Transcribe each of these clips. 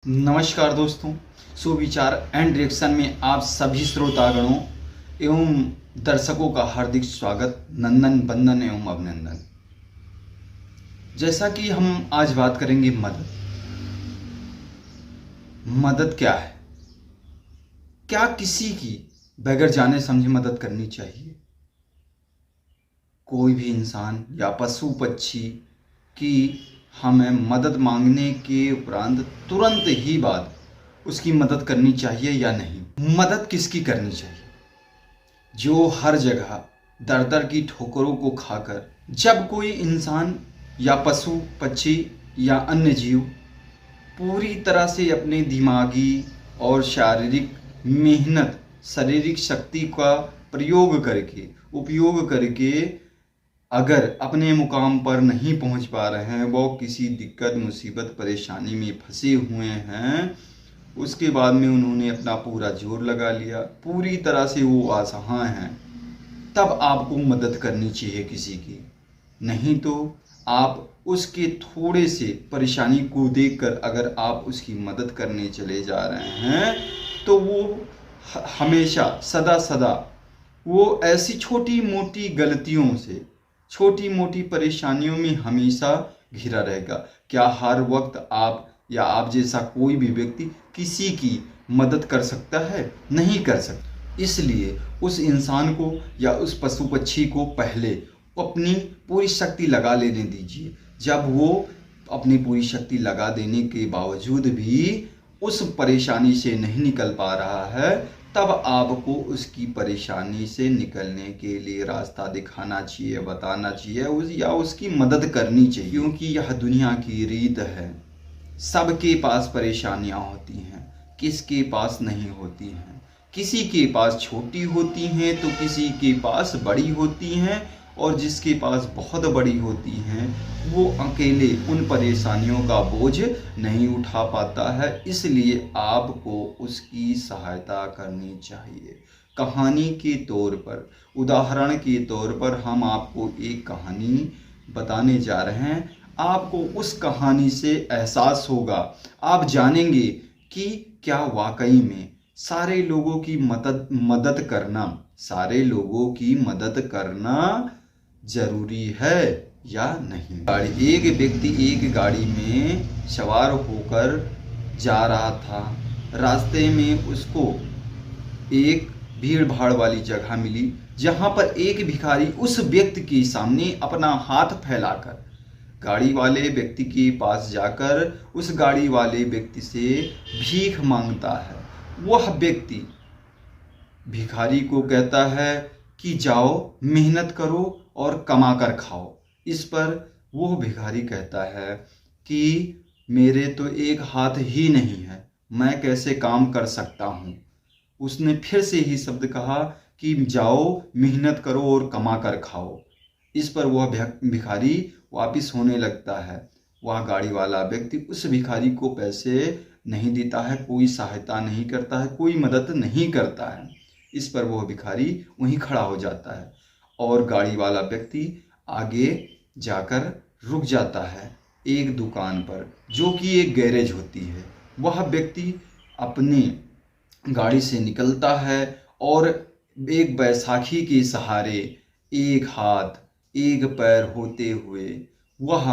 नमस्कार दोस्तों, सुविचार एंड रिएक्शन में आप सभी श्रोतागणों एवं दर्शकों का हार्दिक स्वागत, नंदन वंदन एवं अभिनंदन। जैसा कि हम आज बात करेंगे मदद क्या है। क्या किसी की बगैर जाने समझे मदद करनी चाहिए? कोई भी इंसान या पशु पक्षी की हमें मदद मांगने के उपरांत तुरंत ही बाद उसकी मदद करनी चाहिए या नहीं? मदद किसकी करनी चाहिए? जो हर जगह दर दर की ठोकरों को खाकर जब कोई इंसान या पशु पक्षी या अन्य जीव पूरी तरह से अपने दिमागी और शारीरिक मेहनत, शारीरिक शक्ति का उपयोग करके अगर अपने मुकाम पर नहीं पहुंच पा रहे हैं, वो किसी दिक्कत, मुसीबत, परेशानी में फंसे हुए हैं, उसके बाद में उन्होंने अपना पूरा जोर लगा लिया, पूरी तरह से वो असहाय हैं, तब आपको मदद करनी चाहिए किसी की। नहीं तो आप उसके थोड़े से परेशानी को देखकर अगर आप उसकी मदद करने चले जा रहे हैं तो वो हमेशा सदा वो ऐसी छोटी मोटी गलतियों से, छोटी मोटी परेशानियों में हमेशा घिरा रहेगा। क्या हर वक्त आप या आप जैसा कोई भी व्यक्ति किसी की मदद कर सकता है? नहीं कर सकता। इसलिए उस इंसान को या उस पशु पक्षी को पहले अपनी पूरी शक्ति लगा लेने दीजिए। जब वो अपनी पूरी शक्ति लगा देने के बावजूद भी उस परेशानी से नहीं निकल पा रहा है, तब आपको उसकी परेशानी से निकलने के लिए रास्ता दिखाना चाहिए, बताना चाहिए या उसकी मदद करनी चाहिए। क्योंकि यह दुनिया की रीत है, सबके पास परेशानियां होती हैं, किसके पास नहीं होती हैं। किसी के पास छोटी होती हैं तो किसी के पास बड़ी होती हैं, और जिसके पास बहुत बड़ी होती हैं वो अकेले उन परेशानियों का बोझ नहीं उठा पाता है। इसलिए आपको उसकी सहायता करनी चाहिए। कहानी के तौर पर, उदाहरण के तौर पर हम आपको एक कहानी बताने जा रहे हैं। आपको उस कहानी से एहसास होगा, आप जानेंगे कि क्या वाकई में सारे लोगों की मदद करना जरूरी है या नहीं। एक व्यक्ति एक गाड़ी में सवार होकर जा रहा था। रास्ते में उसको एक भीड़ भाड़ वाली जगह मिली, जहां पर एक भिखारी उस व्यक्ति के सामने अपना हाथ फैलाकर गाड़ी वाले व्यक्ति के पास जाकर उस गाड़ी वाले व्यक्ति से भीख मांगता है। वह व्यक्ति भिखारी को कहता है कि जाओ, मेहनत करो और कमा कर खाओ। इस पर वो भिखारी कहता है कि मेरे तो एक हाथ ही नहीं है, मैं कैसे काम कर सकता हूँ। उसने फिर से ही शब्द कहा कि जाओ, मेहनत करो और कमा कर खाओ। इस पर वह भिखारी वापिस होने लगता है। वह गाड़ी वाला व्यक्ति उस भिखारी को पैसे नहीं देता है, कोई सहायता नहीं करता है, कोई मदद नहीं करता है। इस पर वह भिखारी वहीं खड़ा हो जाता है और गाड़ी वाला व्यक्ति आगे जाकर रुक जाता है एक दुकान पर, जो कि एक गैरेज होती है। वह व्यक्ति अपनी गाड़ी से निकलता है और एक बैसाखी के सहारे, एक हाथ एक पैर होते हुए वह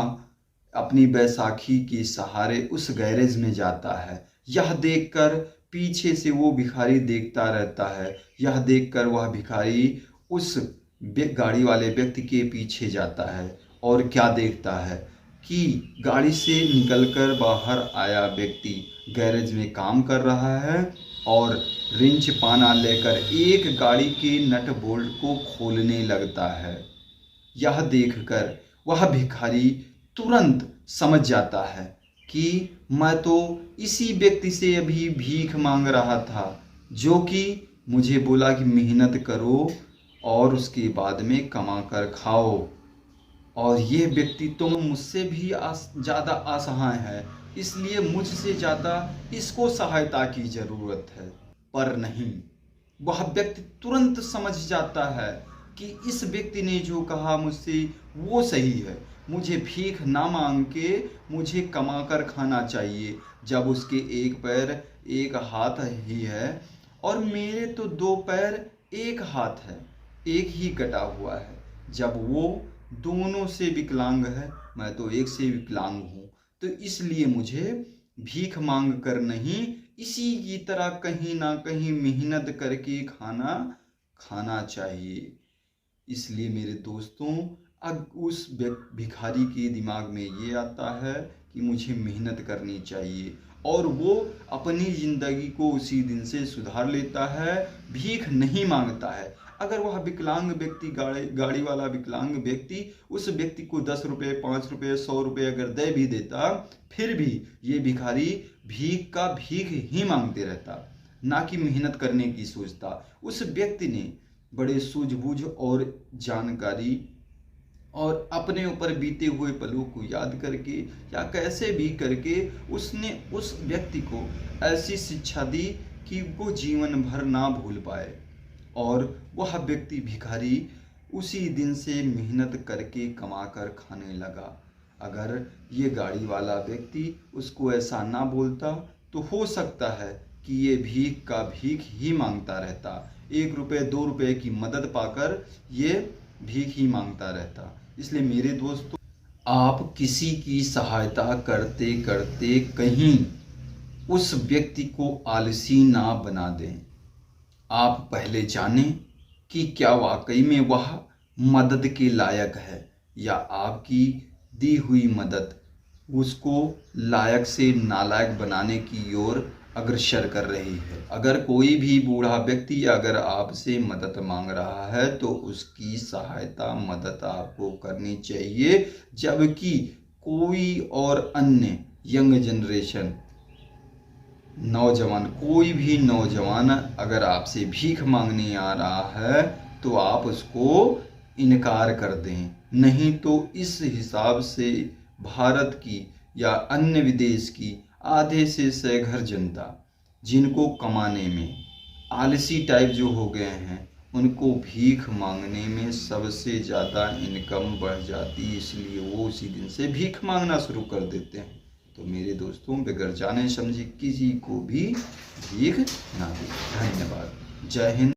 अपनी बैसाखी के सहारे उस गैरेज में जाता है। यह देखकर पीछे से वो भिखारी देखता रहता है। यह देखकर वह भिखारी उस गाड़ी वाले व्यक्ति के पीछे जाता है और क्या देखता है कि गाड़ी से निकलकर बाहर आया व्यक्ति गैरेज में काम कर रहा है और रिंच पाना लेकर एक गाड़ी के नट बोल्ट को खोलने लगता है। यह देखकर वह भिखारी तुरंत समझ जाता है कि मैं तो इसी व्यक्ति से अभी भीख मांग रहा था, जो कि मुझे बोला कि मेहनत करो और उसके बाद में कमा कर खाओ, और ये व्यक्ति तो मुझसे भी ज़्यादा असहाय है, इसलिए मुझसे ज़्यादा इसको सहायता की ज़रूरत है। पर नहीं, वह व्यक्ति तुरंत समझ जाता है कि इस व्यक्ति ने जो कहा मुझसे वो सही है। मुझे भीख ना मांग के मुझे कमा कर खाना चाहिए। जब उसके एक पैर एक हाथ ही है और मेरे तो 2 पैर एक हाथ है, एक ही कटा हुआ है। जब वो दोनों से विकलांग है, मैं तो एक से विकलांग हूँ, तो इसलिए मुझे भीख मांग कर नहीं, इसी की तरह कहीं ना कहीं मेहनत करके खाना चाहिए। इसलिए मेरे दोस्तों, अब उस भिखारी के दिमाग में ये आता है कि मुझे मेहनत करनी चाहिए, और वो अपनी ज़िंदगी को उसी दिन से सुधार लेता है, भीख नहीं मांगता है। अगर वह विकलांग व्यक्ति, गाड़ी वाला विकलांग व्यक्ति उस व्यक्ति को 10 रुपये, 5 रुपये, 100 रुपये अगर दे भी देता, फिर भी ये भिखारी भीख ही मांगते रहता, ना कि मेहनत करने की सोचता। उस व्यक्ति ने बड़े सूझबूझ और जानकारी और अपने ऊपर बीते हुए पलों को याद करके या कैसे भी करके उसने उस व्यक्ति को ऐसी शिक्षा दी कि वो जीवन भर ना भूल पाए, और वह व्यक्ति भिखारी उसी दिन से मेहनत करके कमा कर खाने लगा। अगर ये गाड़ी वाला व्यक्ति उसको ऐसा ना बोलता तो हो सकता है कि ये भीख ही मांगता रहता, 1 रुपये 2 रुपये की मदद पाकर ये भीख ही मांगता रहता। इसलिए मेरे दोस्तों, आप किसी की सहायता करते करते कहीं उस व्यक्ति को आलसी ना बना दें। आप पहले जानें कि क्या वाकई में वह मदद के लायक है, या आपकी दी हुई मदद उसको लायक से नालायक बनाने की ओर अग्रसर कर रही है। अगर कोई भी बूढ़ा व्यक्ति अगर आपसे मदद मांग रहा है तो उसकी सहायता मदद आपको करनी चाहिए, जबकि कोई और अन्य यंग जनरेशन नौजवान, कोई भी नौजवान अगर आपसे भीख मांगने आ रहा है तो आप उसको इनकार कर दें। नहीं तो इस हिसाब से भारत की या अन्य विदेश की आधे से सैकड़ों जनता, जिनको कमाने में आलसी टाइप जो हो गए हैं, उनको भीख मांगने में सबसे ज़्यादा इनकम बढ़ जाती है, इसलिए वो उसी दिन से भीख मांगना शुरू कर देते हैं। तो मेरे दोस्तों, बगैर जाने समझे किसी को भी भीख ना दें। धन्यवाद। जय हिंद।